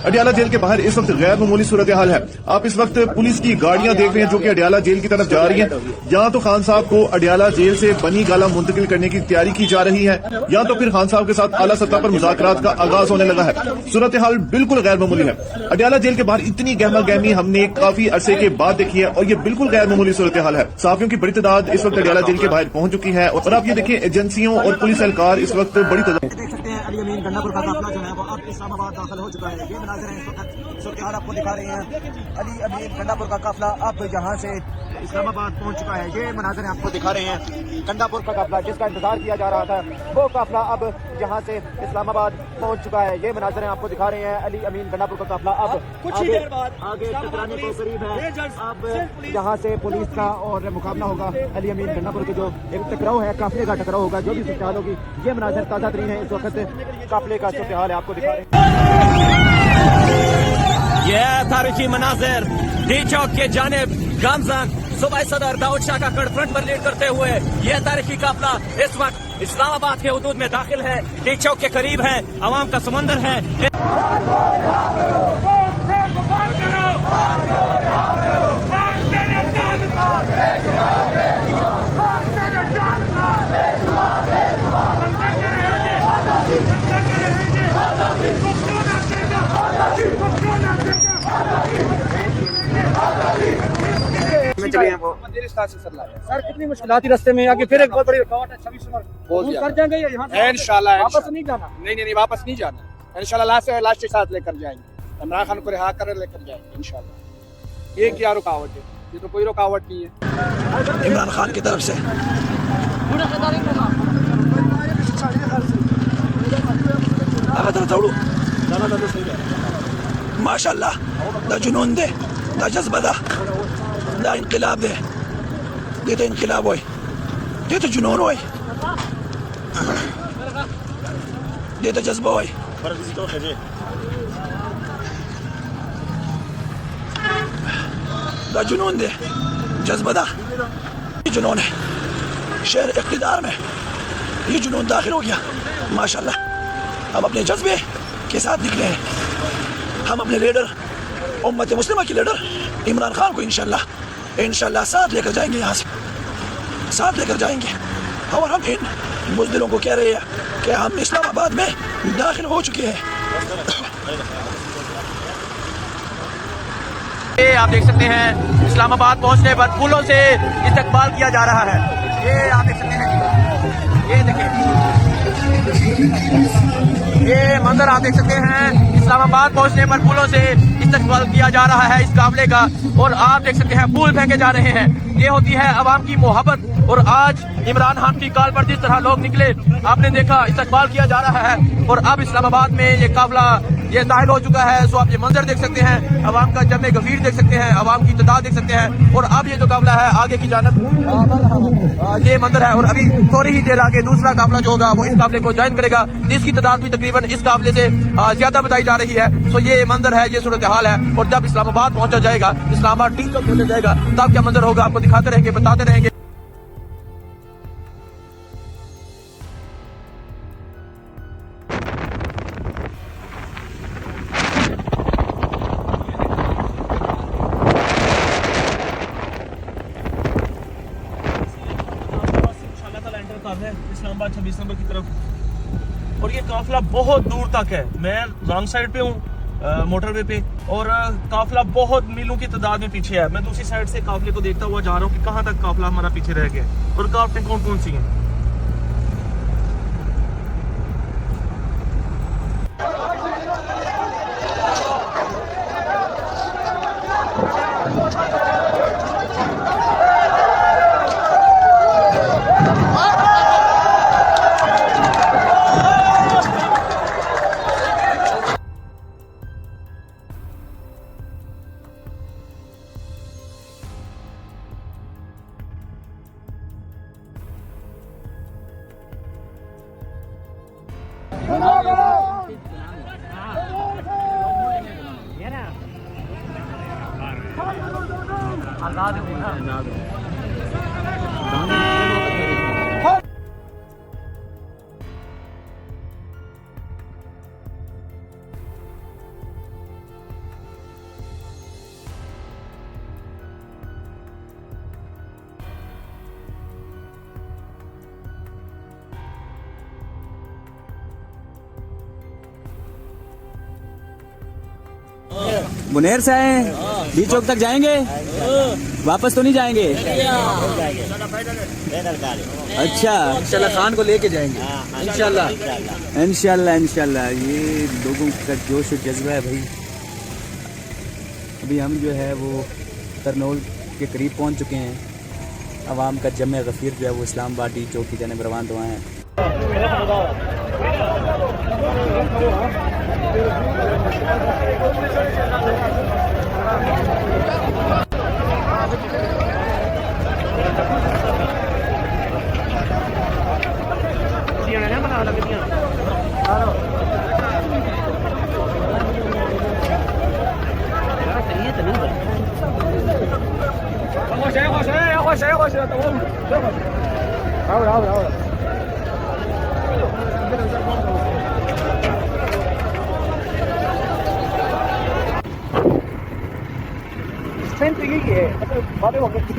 Adiala jail के बाहर इस वक्त गैर मामूली सूरत हाल है। आप इस वक्त पुलिस की गाड़ियां देख रहे हैं जो कि अडियाला जेल की तरफ जा रही हैं। यहाँ तो खान साहब को अडियाला जेल से बनी गाला मुंतकिल करने की तैयारी की जा रही है, या तो फिर खान साहब के साथ आला सतह पर मुज़ाकरात का आगाज होने लगा है। सूरत हाल बिल्कुल गैर मामूली है। अडियाला जेल के बाहर इतनी गहमा गहमी हमने काफी अरसे के बाद देखी है और ये बिल्कुल गैर मामूली सूरत हाल है। साफियों की बड़ी तादाद इस वक्त अडियाला जेल के बाहर पहुंच चुकी है और आप ये देखिए एजेंसियों और पुलिस एहलकार इस वक्त बड़ी तादाद देख सकते हैं। अली अमीन गंडापुर का काफिला जो है वो अब इस्लामाबाद दाखिल हो चुका है। ये मनाज़िर हैं इस वक्त सूरत हाल आपको दिखा रहे हैं। अली अमीन गंडापुर का काफिला अब यहाँ से इस्लामाबाद पहुंच चुका है। ये मनाज़िर हैं आपको दिखा रहे हैं। गंडापुर का काफिला जिसका इंतजार किया जा रहा था वो काफिला अब यहाँ से इस्लामाबाद पहुंच चुका है। ये मनाज़िर हैं आपको दिखा रहे हैं। अली अमीन गंडापुर का काफिला अब कुछ ही देर बाद आगे टकराने को करीब है। अब यहाँ से पुलिस का और मुकाबला होगा। अली अमीन गंडापुर के जो एक टकराव है, काफिले का टकराव होगा, जो भी सूरत हाल होगी। ये मनाज़िर ताज़ा तरीन है इस वक्त काफिले का सूरत हाल है आपको दिखा रहे हैं। ये तारीखी मनाजिर डी चौक के जानिब गामजन सूबाई सदर दाऊद शाह का कड़ फ्रंट पर लीड करते हुए ये तारीखी काफिला इस वक्त इस्लामाबाद के हुदूद में दाखिल है। डी चौक के करीब है, अवाम का समंदर है। सर कितनी मुश्किलात रास्ते में आगे फिर एक बहुत बड़ी रुकावट है। 26 नंबर कर जाएंगे यहाँ से इंशाल्लाह। वापस नहीं जाना। नहीं वापस नहीं जाना। इंशाल्लाह लास्ट के साथ लेकर जाएंगे। इमरान खान को रिहा कर लेकर जाएंगे इंशाल्लाह। ये क्या रुकावट है? ये तो कोई रुकावट नहीं है इमरान खान की तरफ से। माशाल्लाह दा जुनून दे, दा जज्बा दा इनकलाब दे, ये तो इनकलाब होय, ये तो जुनून होय, ये तो जज्बा होय। दा जुनून दे, जज्बा दा, ये जुनून है। शहर इक़्तिदार में ये जुनून दाखिल हो गया। माशाल्लाह हम अपने जज्बे के साथ निकले हैं। हम अपने लीडर उम्मत मुस्लिमा के लीडर इमरान खान को इंशाल्लाह साथ लेकर जाएंगे, यहाँ से साथ लेकर जाएंगे। और हम इन बुज़दिलों को कह रहे हैं कि हम इस्लामाबाद में दाखिल हो चुके हैं। ये आप देख सकते हैं इस्लामाबाद पहुंचने पर फूलों से इस्तकबाल किया जा रहा है। ये आप देख सकते हैं, ये देखिए ये मंजर आप देख सकते हैं। इस्लामाबाद पहुंचने पर फूलों से इस्तकबाल किया जा रहा है इस काफिले का, और आप देख सकते हैं फूल फेंके जा रहे हैं। ये होती है अवाम की मोहब्बत। और आज इमरान खान की कॉल पर जिस तरह लोग निकले आपने देखा, इस्तकबाल किया जा रहा है। और अब इस्लामाबाद में ये काफिला ये दाखिल हो चुका है। सो आप ये मंजर देख सकते हैं, अवाम का जमे गफीर देख सकते हैं, अवाम की तादाद देख सकते हैं। और अब ये जो काफिला है आगे की जानब ये मंजर है। और अभी थोड़ी ही देर आगे दूसरा काफिला जो होगा वो इस काफिले को ज्वाइन करेगा, जिसकी तादाद भी तकरीबन इस काफिले से ज्यादा बताई जा रही है। सो ये मंजर है, ये सूरत हाल है। और जब इस्लामाबाद पहुंचा जाएगा, इस्लामाबाद डी चौक पहुंचा जाएगा, तब क्या मंजर होगा आपको दिखाते रहेंगे, बताते रहेंगे। इस्लामाबाद 26 नंबर की तरफ। और ये काफिला बहुत दूर तक है। मैं रॉन्ग साइड पे हूँ मोटरवे पे, और काफिला बहुत मीलों की तादाद में पीछे है। मैं दूसरी साइड से काफिले को देखता हुआ जा रहा हूँ कि कहाँ तक काफिला हमारा पीछे रह गया और काफिले कौन कौन सी हैं। मुनेर से आए हैं, बीच चौक तक जाएंगे, वापस तो नहीं जाएंगे? अच्छा, इंशाल्लाह खान को लेके जाएंगे इंशाल्लाह। इंशाल्लाह इंशाल्लाह। ये लोगों का जोश और जज्बा है भाई। अभी हम जो है वो करनौल के करीब पहुंच चुके हैं। अवाम का जमे गफीर जो है वो इस्लामाबाद चौक की जानिब रवाना हुआ है। Senti che è? Vado a che ti